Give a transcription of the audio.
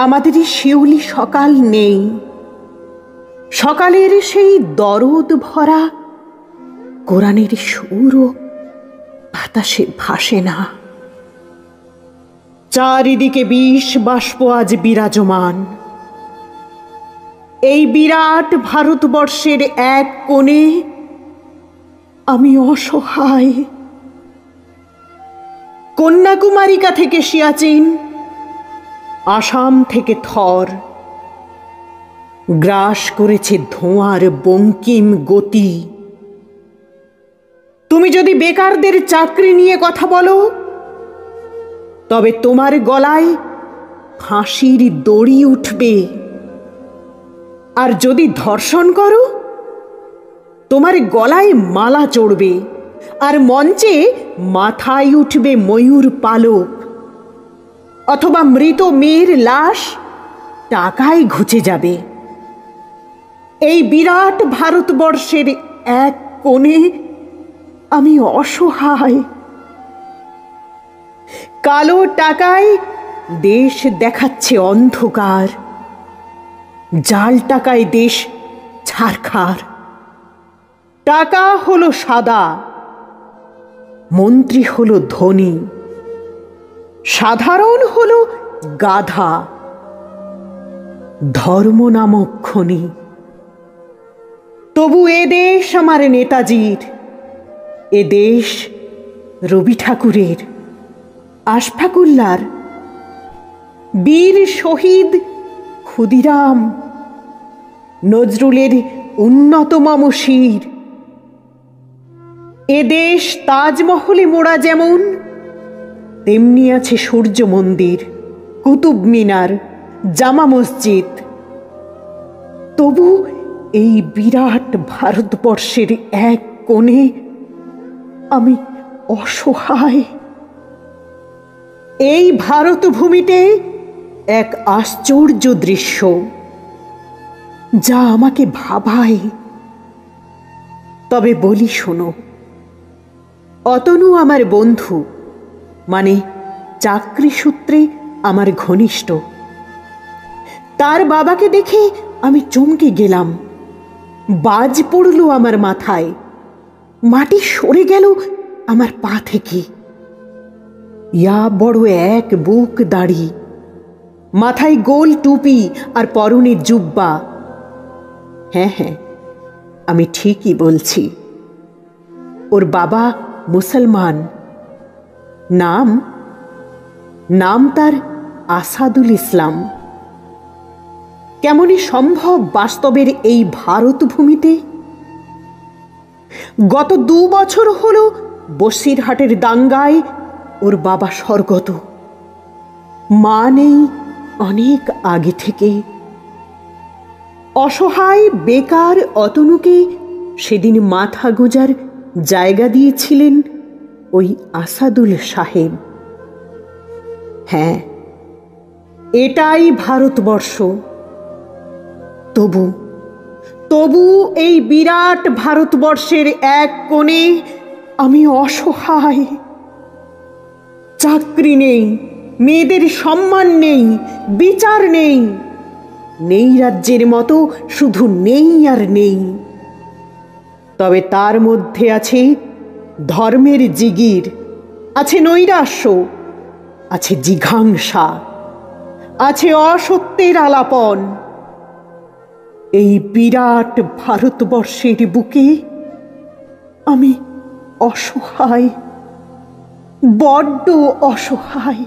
আমাদের শিউলি সকাল নেই, সকালের সেই দরদ ভরা কোরআনের সুরও বাতাসে ভাসে না। চারিদিকে বিষ বাষ্প আজ বিরাজমান। এই বিরাট ভারতবর্ষের এক কোণে আমি অসহায়। কন্যাকুমারিকা থেকে সিয়াচিন, আসাম থেকে থর, গ্রাস করেছে ধোঁয়ার বঙ্কিম গতি। তুমি যদি বেকারদের চাকরি নিয়ে কথা বলো, তবে তোমার গলায় ফাঁসির দড়ি উঠবে। আর যদি ধর্ষণ করো, তোমার গলায় মালা চড়বে, আর মঞ্চে মাথায় উঠবে ময়ূর পালক, অথবা মৃত মেয়ের লাশ টাকায় ঘুচে যাবে। এই বিরাট ভারতবর্ষের এক কোণে আমি অসহায়। কালো টাকায় দেশ দেখাচ্ছে অন্ধকার, জাল টাকায় দেশ ছারখার। টাকা হলো সাদা, মন্ত্রী হলো ধনী, সাধারণ হলো গাধা। ধর্ম নামক খনি। তবু এ দেশ আমার নেতাজির, এ দেশ রবি ঠাকুরের, আশফাকুল্লার, বীর শহীদ ক্ষুদিরাম, নজরুলের উন্নততম শির। এ দেশ তাজমহলে মোড়া যেমন, তেমনি আছে সূর্য মন্দির, কুতুব মিনার, জামা মসজিদ। তবু এই বিরাট ভারতবর্ষের এক কোণে আমি অসহায়। এই ভারত ভূমিতে এক আশ্চর্য দৃশ্য, যা আমাকে ভাবায়। তবে বলি শোনো, অতনু আমার বন্ধু, মানে চাকরি সূত্রে আমার ঘনিষ্ঠ। তার বাবাকে দেখে আমি চমকে গেলাম। বাজ পড়ল আমার মাথায়, মাটি সরে গেল আমার পা থেকে। ইয়া বড় এক বুক দাড়ি, মাথায় গোল টুপি আর পরনে জুব্বা। হ্যাঁ হ্যাঁ, আমি ঠিকই বলছি। ওর বাবা মুসলমান। নাম তার আসাদুল ইসলাম। কেমনই সম্ভব বাস্তবের এই ভারত ভূমিতে? গত 2 বছর হলো বসিরহাটের দাঙ্গায় ওর বাবা স্বর্গত। মা নেই অনেক আগে থেকে। অসহায় বেকার অতনুকে সেদিন মাথা গোঁজার জায়গা দিয়েছিলেন ওই আসাদুল সাহেব। হ্যাঁ, এটাই ভারতবর্ষ। তবু এই বিরাট ভারতবর্ষের এক কোণে আমি অসহায়। চাকরি নেই, মেয়েদের সম্মান নেই, বিচার নেই। নেই রাজ্যের মতো, শুধু নেই আর নেই। তবে তার মধ্যে আছে ধর্মের জিগির, আছে নৈরাশ্য, আছে জিঘাংসা, আছে অসত্যের আলাপন। এই বিরাট ভারতবর্ষের বুকে আমি অসহায়, বড্ড অসহায়।